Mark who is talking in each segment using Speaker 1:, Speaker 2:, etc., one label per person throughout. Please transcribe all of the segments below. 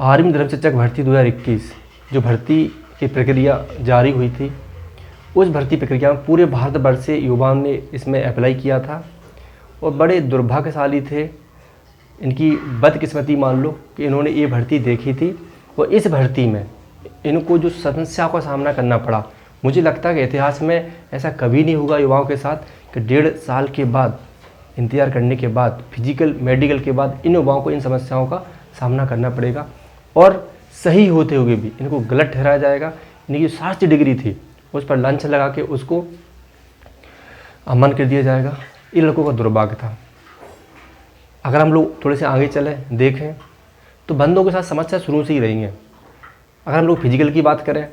Speaker 1: Army धर्म शिक्षक भर्ती 2021 जो भर्ती की प्रक्रिया जारी हुई थी, उस भर्ती प्रक्रिया में पूरे भारतवर्ष से युवाओं ने इसमें अप्लाई किया था और बड़े दुर्भाग्यशाली थे। इनकी बदकिस्मती मान लो कि इन्होंने ये भर्ती देखी थी और इस भर्ती में इनको जो समस्या का सामना करना पड़ा, मुझे लगता है कि इतिहास में ऐसा कभी नहीं होगा युवाओं के साथ कि 1.5 साल के बाद इंतज़ार करने के बाद, फिजिकल मेडिकल के बाद इन युवाओं को इन समस्याओं का सामना करना पड़ेगा और सही होते हुए भी इनको गलत ठहराया जाएगा। इनकी जो शास्त्रीय डिग्री थी उस पर लांछन लगा के उसको अमन कर दिया जाएगा। इन लोगों का दुर्भाग्य था। अगर हम लोग थोड़े से आगे चले देखें तो बंदों के साथ समस्या शुरू से ही रही है। अगर हम लोग फिजिकल की बात करें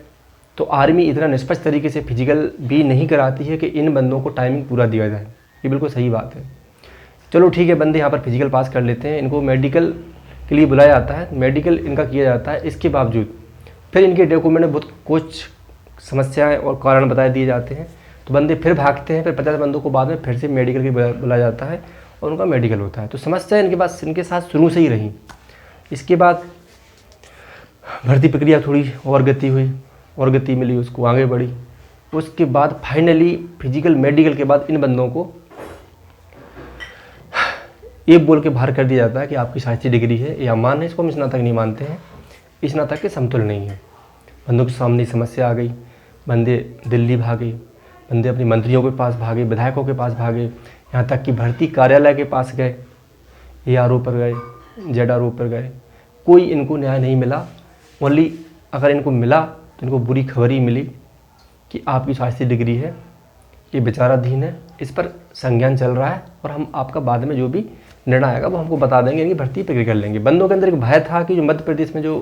Speaker 1: तो आर्मी इतना निष्पक्ष तरीके से फिजिकल भी नहीं कराती है कि इन बंदों को टाइमिंग पूरा दिया जाए। ये बिल्कुल सही बात है। चलो ठीक है, बंदे यहाँ पर फिजिकल पास कर लेते हैं, इनको मेडिकल के लिए बुलाया जाता है, मेडिकल इनका किया जाता है। इसके बावजूद फिर इनके डॉक्यूमेंट में बहुत कुछ समस्याएं और कारण बताए दिए जाते हैं, तो बंदे फिर भागते हैं। फिर 50 बंदों को बाद में फिर से मेडिकल के बुलाया जाता है और उनका मेडिकल होता है। तो समस्या इनके साथ शुरू से ही रही। इसके बाद भर्ती प्रक्रिया थोड़ी और गति हुई और गति मिली, उसको आगे बढ़ी। उसके बाद फाइनली फिजिकल मेडिकल के बाद इन बंदों को ये बोल के बाहर कर दिया जाता है कि आपकी शास्त्रीय डिग्री है, ये अमान है, इसको हम स्नातक नहीं मानते हैं, स्नातक के समतुल्य नहीं है। बंदों के सामने समस्या आ गई, बंदे दिल्ली भागे, बंदे अपने मंत्रियों के पास भागे, विधायकों के पास भागे, यहाँ तक कि भर्ती कार्यालय के पास गए, ARO पर गए, ZRO पर गए, कोई इनको न्याय नहीं मिला। ओनली अगर इनको मिला तो इनको बुरी खबर ही मिली कि आपकी शास्त्रीय डिग्री है, ये विचाराधीन है, इस पर संज्ञान चल रहा है और हम आपका बाद में जो भी निर्णय आएगा वो हमको बता देंगे, इनकी भर्ती प्रक्रिया कर लेंगे। बंदों के अंदर एक भय था कि जो मध्य प्रदेश में जो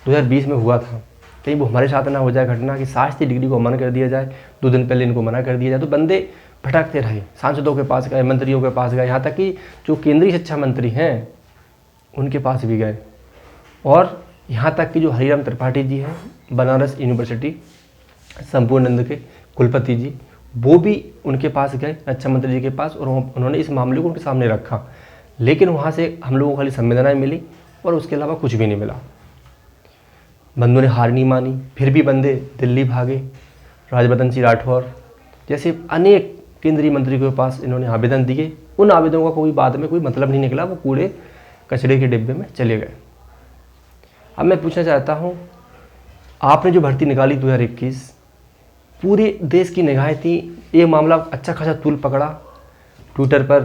Speaker 1: 2020 में हुआ था, कहीं वो हमारे साथ ना हो जाए घटना कि शास्त्रीय डिग्री को मना कर दिया जाए, 2 दिन पहले इनको मना कर दिया जाए। तो बंदे भटकते रहे, सांसदों के पास गए, मंत्रियों के पास गए, यहाँ तक कि जो केंद्रीय शिक्षा मंत्री हैं उनके पास भी गए और यहाँ तक कि जो हरिराम त्रिपाठी जी हैं, बनारस यूनिवर्सिटी संपूर्णानंद के कुलपति जी, वो भी उनके पास गए, रक्षा मंत्री जी के पास, और उन्होंने इस मामले को उनके सामने रखा। लेकिन वहाँ से हम लोगों को खाली संवेदनाएं मिली और उसके अलावा कुछ भी नहीं मिला। बंदों ने हार नहीं मानी, फिर भी बंदे दिल्ली भागे। राज्यवर्धन सिंह राठौर जैसे अनेक केंद्रीय मंत्री के पास इन्होंने आवेदन दिए, उन आवेदनों का कोई बाद में कोई मतलब नहीं निकला, वो कूड़े कचड़े के डिब्बे में चले गए। अब मैं पूछना चाहता हूँ, आपने जो भर्ती निकाली 2021, पूरे देश की निगाहें थी, ये मामला अच्छा खासा तूल पकड़ा, ट्विटर पर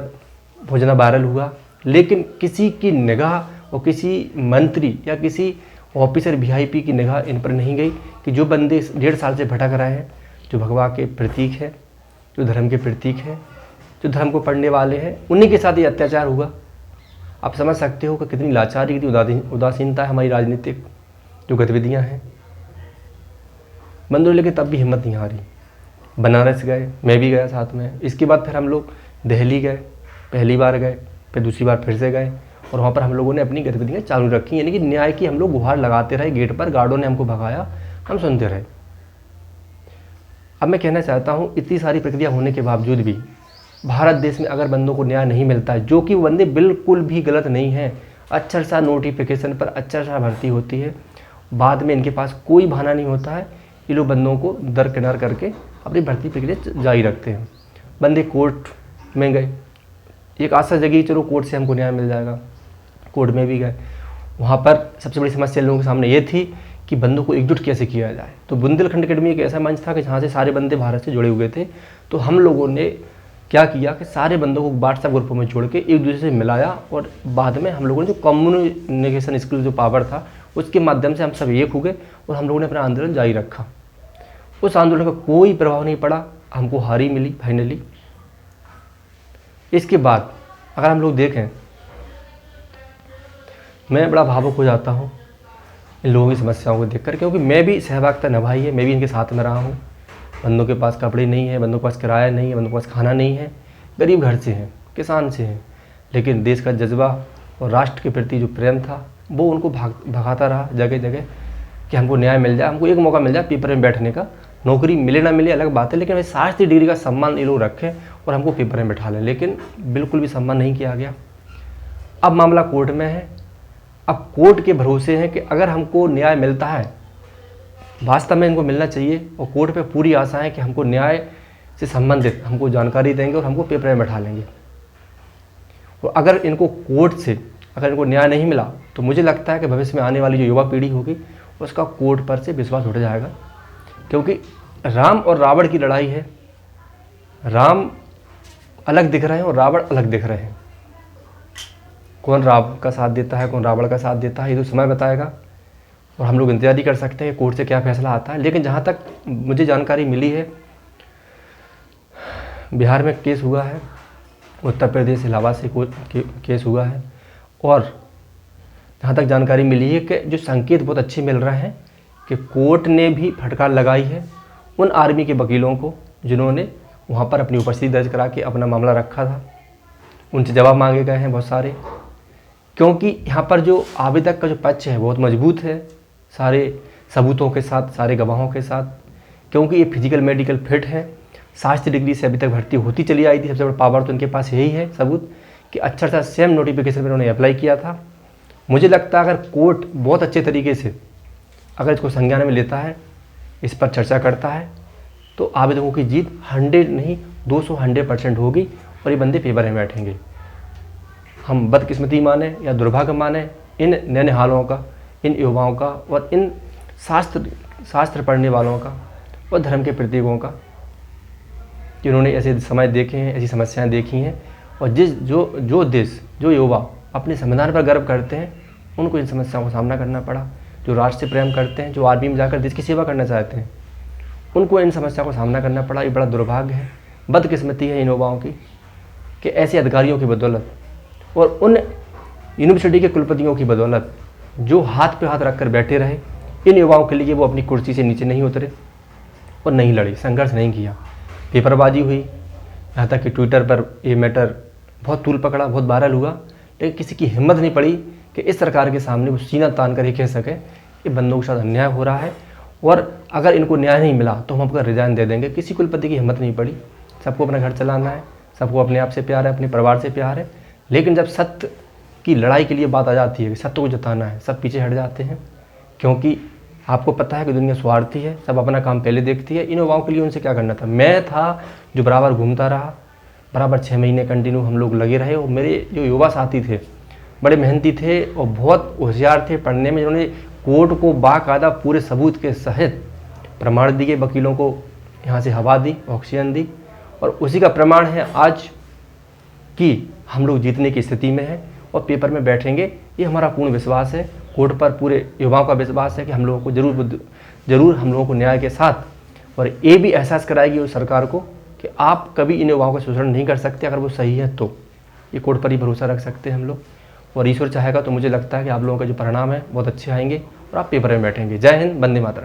Speaker 1: बहुत ज़्यादा वायरल हुआ, लेकिन किसी की निगाह और किसी मंत्री या किसी ऑफिसर VIP की निगाह इन पर नहीं गई कि जो बंदे 1.5 साल से भटक रहे हैं, जो भगवा के प्रतीक है, जो धर्म के प्रतीक है, जो धर्म को पढ़ने वाले हैं, उन्हीं के साथ ये अत्याचार हुआ। आप समझ सकते हो कि कितनी लाचारी, कितनी उदासीनता है हमारी राजनीतिक जो गतिविधियाँ हैं। बंदों लेके तब भी हिम्मत नहीं हारी, बनारस गए, मैं भी गया साथ में। इसके बाद फिर हम लोग दिल्ली गए, पहली बार गए, फिर दूसरी बार फिर से गए और वहाँ पर हम लोगों ने अपनी गतिविधियाँ चालू रखी। यानी कि न्याय की हम लोग गुहार लगाते रहे, गेट पर गार्डों ने हमको भगाया, हम सुनते रहे। अब मैं कहना चाहता हूँ, इतनी सारी प्रक्रिया होने के बावजूद भी भारत देश में अगर बंदों को न्याय नहीं मिलता है, जो कि वो बंदे बिल्कुल भी गलत नहीं हैं, अक्षरशः नोटिफिकेशन पर अक्षरशः भर्ती होती है, बाद में इनके पास कोई बहाना नहीं होता है, ये लोग बंदों को दरकिनार करके अपनी भर्ती प्रक्रिया जारी रखते हैं। बंदे कोर्ट में गए, एक आशा जगी चलो कोर्ट से हमको न्याय मिल जाएगा, कोर्ट में भी गए। वहाँ पर सबसे बड़ी समस्या लोगों के सामने ये थी कि बंदों को एकजुट कैसे किया जाए। तो बुंदेलखंड अकेडमी एक ऐसा मंच था कि जहाँ से सारे बंदे भारत से जुड़े हुए थे। तो हम लोगों ने क्या किया कि सारे बंदों को व्हाट्सएप ग्रुपों में जोड़ के एक दूसरे से मिलाया और बाद में हम लोगों ने जो कम्युनिकेशन स्किल जो पावर था उसके माध्यम से हम सब एक हो गए और हम लोगों ने अपना आंदोलन जारी रखा। उस आंदोलन का कोई प्रभाव नहीं पड़ा, हमको हारी मिली फाइनली। इसके बाद अगर हम लोग देखें, मैं बड़ा भावुक हो जाता हूँ इन लोगों की समस्याओं को देखकर, क्योंकि मैं भी सहभागिता निभाई है, मैं भी इनके साथ में रहा हूँ। बंदों के पास कपड़े नहीं है, बंदों के पास किराया नहीं है, बंदों के पास खाना नहीं है, गरीब घर से हैं, किसान से हैं, लेकिन देश का जज्बा और राष्ट्र के प्रति जो प्रेम था वो उनको भगाता रहा जगह जगह कि हमको न्याय मिल जाए, हमको एक मौका मिल जाए पेपर में बैठने का। नौकरी मिले ना मिले अलग बात है, लेकिन शास्त्रीय डिग्री का सम्मान ये लोग रखें और हमको पेपर में बैठा लें, लेकिन बिल्कुल भी सम्मान नहीं किया गया। अब मामला कोर्ट में है अब कोर्ट के भरोसे हैं कि अगर हमको न्याय मिलता है, वास्तव में इनको मिलना चाहिए, और कोर्ट पे पूरी आशा है कि हमको न्याय से संबंधित हमको जानकारी देंगे और हमको पेपर में बैठा लेंगे। और अगर इनको कोर्ट से अगर इनको न्याय नहीं मिला तो मुझे लगता है कि भविष्य में आने वाली जो युवा पीढ़ी होगी उसका कोर्ट पर से विश्वास उठ जाएगा। क्योंकि राम और रावण की लड़ाई है, राम अलग दिख रहे हैं और रावण अलग दिख रहे हैं। कौन राम का साथ देता है, कौन रावण का साथ देता है, ये तो समय बताएगा, और हम लोग इंतजार ही कर सकते हैं कोर्ट से क्या फैसला आता है। लेकिन जहाँ तक मुझे जानकारी मिली है, बिहार में केस हुआ है, उत्तर प्रदेश इलाहाबाद से केस हुआ है, और जहाँ तक जानकारी मिली है कि जो संकेत बहुत अच्छे मिल रहे हैं कि कोर्ट ने भी फटकार लगाई है उन आर्मी के वकीलों को जिन्होंने वहाँ पर अपनी उपस्थिति दर्ज करा के अपना मामला रखा था। उनसे जवाब मांगे गए हैं बहुत सारे, क्योंकि यहाँ पर जो आवेदक का जो पक्ष है बहुत मजबूत है, सारे सबूतों के साथ, सारे गवाहों के साथ, क्योंकि ये फिजिकल मेडिकल फिट है, शास्त्री डिग्री से अभी तक भर्ती होती चली आई थी। सबसे बड़ा पावर तो उनके पास यही है सबूत कि अच्छा सा सेम नोटिफिकेशन में उन्होंने अप्लाई किया था। मुझे लगता है अगर कोर्ट बहुत अच्छे तरीके से अगर इसको संज्ञान में लेता है, इस पर चर्चा करता है, तो आवेदकों की जीत 100 नहीं 200% होगी और ये बंदे पेपर में बैठेंगे। हम बदकिस्मती माने या दुर्भाग्य माने इन नैनिहालों का, इन युवाओं का, और इन शास्त्र पढ़ने वालों का और धर्म के प्रतीकों का, जिन्होंने ऐसे समय देखे हैं, ऐसी समस्याएं देखी हैं, और जो देश, जो युवा अपने संविधान पर गर्व करते हैं, उनको इन समस्याओं का सामना करना पड़ा। जो राष्ट्र से प्रेम करते हैं, जो आर्मी में जाकर देश की सेवा करना चाहते हैं, उनको इन समस्याओं का सामना करना पड़ा। ये बड़ा दुर्भाग्य है, बदकिस्मती है इन युवाओं की कि ऐसे अधिकारियों की बदौलत और उन यूनिवर्सिटी के कुलपतियों की बदौलत जो हाथ पे हाथ रख कर बैठे रहे, इन युवाओं के लिए वो अपनी कुर्सी से नीचे नहीं उतरे और नहीं लड़े, संघर्ष नहीं किया। पेपरबाजी हुई, यहाँ तक कि ट्विटर पर ये मैटर बहुत तूल पकड़ा, बहुत वायरल हुआ, लेकिन किसी की हिम्मत नहीं पड़ी कि इस सरकार के सामने वो सीना तान कर ही कह सके कि बंदों के साथ अन्याय हो रहा है और अगर इनको न्याय नहीं मिला तो हम आपका रिजाइन दे देंगे। किसी कुलपति की हिम्मत नहीं पड़ी। सबको अपना घर चलाना है, सबको अपने आप से प्यार है, अपने परिवार से प्यार है, लेकिन जब सत्य की लड़ाई के लिए बात आ जाती है कि सत्य को जताना है, सब पीछे हट जाते हैं। क्योंकि आपको पता है कि दुनिया स्वार्थी है, सब अपना काम पहले देखती है। इन युवाओं के लिए उनसे क्या करना था। मैं था जो बराबर घूमता रहा, बराबर 6 महीने कंटिन्यू हम लोग लगे रहे, और मेरे जो युवा साथी थे बड़े मेहनती थे और बहुत होशियार थे पढ़ने में, जिन्होंने कोर्ट को बाकायदा पूरे सबूत के सहित प्रमाण दिए, वकीलों को यहाँ से हवा दी, ऑक्सीजन दी, और उसी का प्रमाण है आज कि हम लोग जीतने की स्थिति में हैं और पेपर में बैठेंगे। ये हमारा पूर्ण विश्वास है, कोर्ट पर पूरे युवाओं का विश्वास है कि हम लोगों को जरूर हम लोगों को न्याय के साथ, और ये भी एहसास कराएगी उस सरकार को कि आप कभी इन युवाओं का शोषण नहीं कर सकते। अगर वो सही है तो ये कोर्ट पर ही भरोसा रख सकते हैं हम लोग, और ईश्वर चाहेगा तो मुझे लगता है कि आप लोगों का जो परिणाम है बहुत अच्छे आएंगे और आप पेपर में बैठेंगे। जय हिंद, वंदे मातरम।